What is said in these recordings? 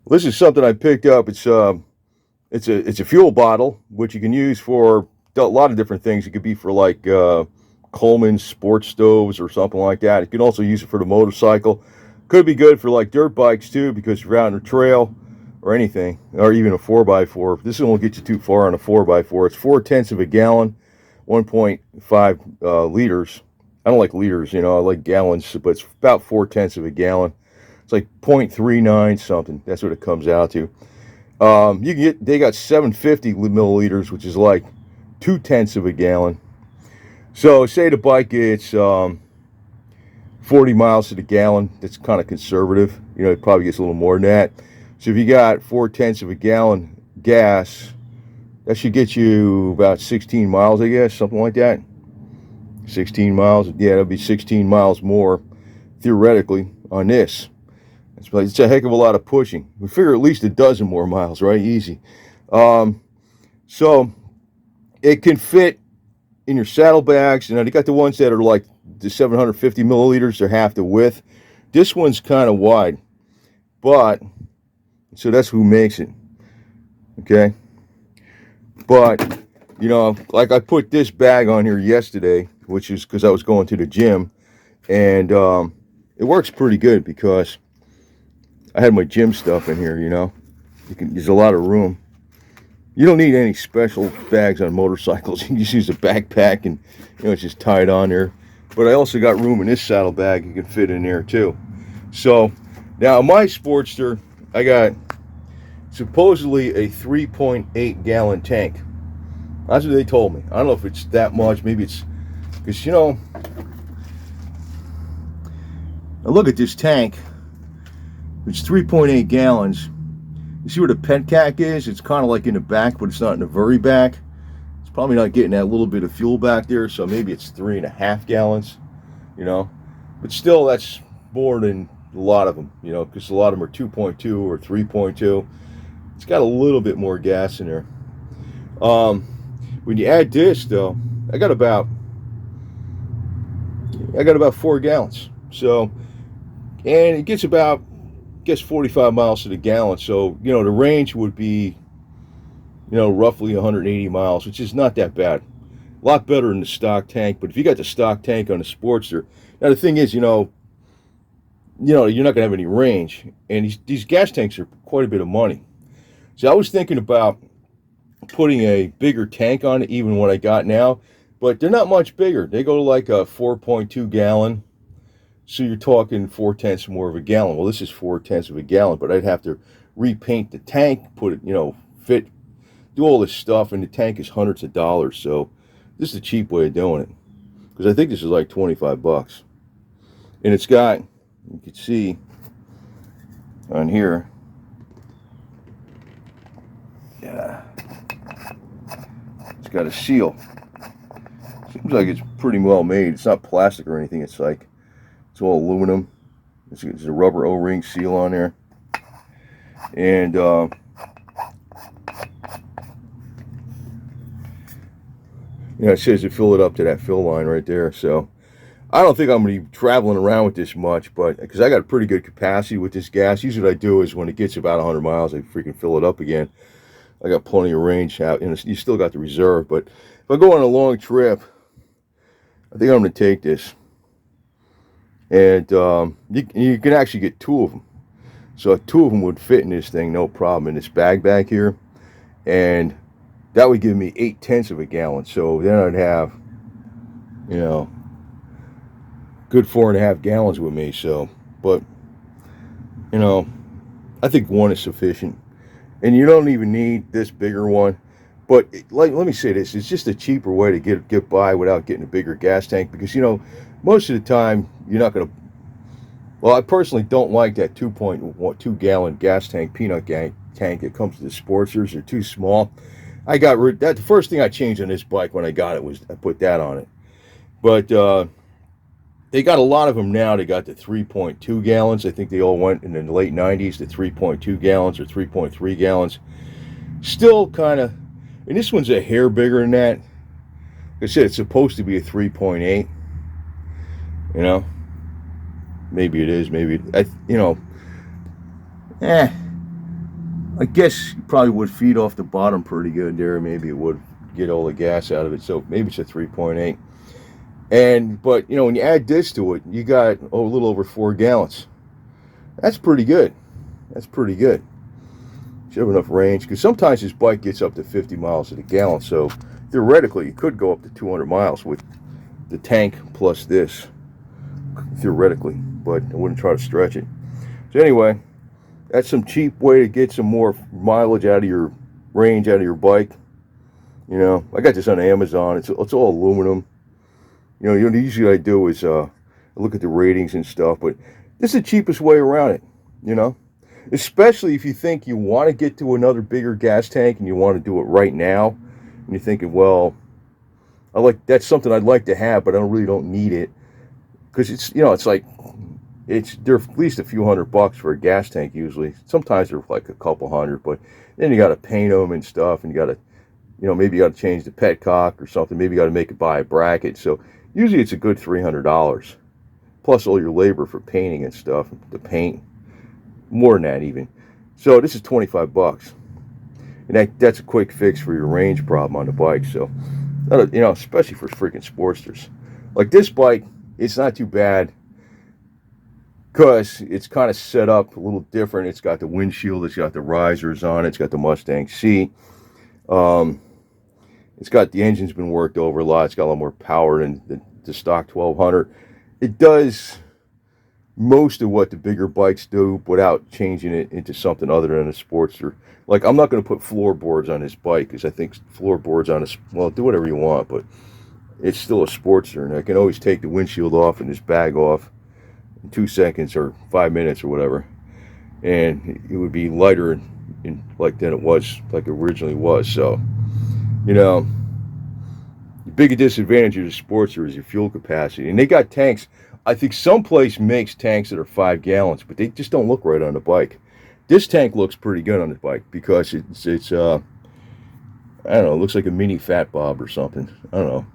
This is something I picked up. It's a fuel bottle which you can use for a lot of different things. It could be for like Coleman sports stoves or something like that. You can also use it for the motorcycle. Could be good for like dirt bikes too, because you're out on a trail or anything, or even a 4x4. This won't get you too far on a 4x4. It's 4/10 of a gallon, 1.5 liters. I don't like liters, I like gallons, but it's about 4/10 of a gallon. It's like 0.39 something. That's what it comes out to. You can get, they got 750 milliliters, which is like 2/10 of a gallon. So say the bike gets 40 miles to the gallon. That's kind of conservative. It probably gets a little more than that. So if you got 4/10 of a gallon gas, that should get you about 16 miles, I guess, something like that. 16 miles. Yeah, that'll be 16 miles more theoretically on this. It's a heck of a lot of pushing. We figure at least a dozen more miles, right? Easy. So it can fit in your saddlebags. They got the ones that are like the 750 milliliters. They're half the width. This one's kind of wide, but so that's who makes it. Okay. But, like I put this bag on here yesterday, which is because I was going to the gym, and it works pretty good because I had my gym stuff in here, there's a lot of room. You don't need any special bags on motorcycles. You can just use a backpack and, it's just tied on there. But I also got room in this saddlebag you can fit in there too. So now my Sportster, I got supposedly a 3.8 gallon tank. That's what they told me. I don't know if it's that much. Maybe it's because, I look at this tank. It's 3.8 gallons. You see where the pentac is? It's kind of like in the back, but it's not in the very back. It's probably not getting that little bit of fuel back there, so maybe it's 3.5 gallons, But still, that's more than a lot of them, because a lot of them are 2.2 or 3.2. It's got a little bit more gas in there. When you add this, though, I got about 4 gallons. So, and it gets about 45 miles to the gallon. So, the range would be, roughly 180 miles, which is not that bad. A lot better than the stock tank. But if you got the stock tank on a Sportster, now the thing is, you're not going to have any range. And these gas tanks are quite a bit of money. So I was thinking about putting a bigger tank on it, even what I got now. But they're not much bigger. They go to like a 4.2 gallon. So you're talking 4/10 more of a gallon. Well, this is 4/10 of a gallon, but I'd have to repaint the tank, put it, fit, do all this stuff, and the tank is hundreds of dollars. So this is a cheap way of doing it, because I think this is like 25 bucks. And it's got, you can see on here, yeah, it's got a seal. Seems like it's pretty well made. It's not plastic or anything. It's all aluminum. There's a rubber O-ring seal on there. And it says to fill it up to that fill line right there. So I don't think I'm going to be traveling around with this much, but because I got a pretty good capacity with this gas. Usually what I do is when it gets about 100 miles, I freaking fill it up again. I got plenty of range out, and you still got the reserve. But if I go on a long trip, I think I'm going to take this. And you can actually get 2 of them. So 2 of them would fit in this thing, no problem, in this bag back here. And that would give me 8/10 of a gallon. So then I'd have, good 4.5 gallons with me. So, but, I think 1 is sufficient. And you don't even need this bigger one. But let me say this, it's just a cheaper way to get by without getting a bigger gas tank, because most of the time you're not going to. Well, I personally don't like that 2.2 gallon gas tank, peanut tank that comes to the Sportsters. They're too small. I got rid that. The first thing I changed on this bike when I got it was I put that on it. But they got a lot of them now. They got the 3.2 gallons. I think they all went in the late 90s to 3.2 gallons or 3.3 gallons. Still kind of. And this one's a hair bigger than that. Like I said, it's supposed to be a 3.8. Maybe it is. Maybe I guess you probably would feed off the bottom pretty good there. Maybe it would get all the gas out of it. So maybe it's a 3.8. And but when you add this to it, you got a little over 4 gallons. That's pretty good. That's pretty good. Should have enough range because sometimes this bike gets up to 50 miles to the gallon. So theoretically, you could go up to 200 miles with the tank plus this. Theoretically, but I wouldn't try to stretch it. So anyway, that's some cheap way to get some more mileage out of your range out of your bike. I got this on Amazon. It's all aluminum. Usually I do is look at the ratings and stuff, but this is the cheapest way around it. Especially if you think you want to get to another bigger gas tank and you want to do it right now, and you're thinking, well, that's something I'd like to have, but I really don't need it because they're at least a few $100 for a gas tank usually. Sometimes they're like a couple hundred, but then you got to paint them and stuff, and you got to, maybe you got to change the petcock or something. Maybe you got to make it by a bracket. So usually it's a good $300 plus all your labor for painting and stuff. The paint, more than that even. So this is $25, and that's a quick fix for your range problem on the bike. So especially for freaking Sportsters. Like this bike, it's not too bad because it's kind of set up a little different. It's got the windshield, it's got the risers on it, it's got the Mustang seat. It's got the engine's been worked over a lot. It's got a lot more power than the stock 1200. It does most of what the bigger bikes do without changing it into something other than a Sportster. Like, I'm not going to put floorboards on this bike because I think floorboards on well, do whatever you want, but it's still a Sportster, and I can always take the windshield off and this bag off in 2 seconds or 5 minutes or whatever, and it would be lighter than it was, like it originally was. So, the big disadvantage of the Sportster is your fuel capacity, and they got tanks. I think someplace makes tanks that are 5 gallons, but they just don't look right on the bike. This tank looks pretty good on the bike because it's I don't know, it looks like a mini Fat Bob or something. I don't know.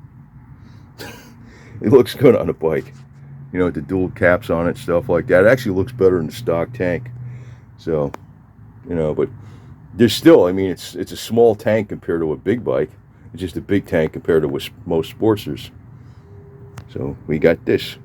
It looks good on the bike. With the dual caps on it, stuff like that. It actually looks better than the stock tank. So, but there's still, it's a small tank compared to a big bike. It's just a big tank compared to most Sportsters. So we got this.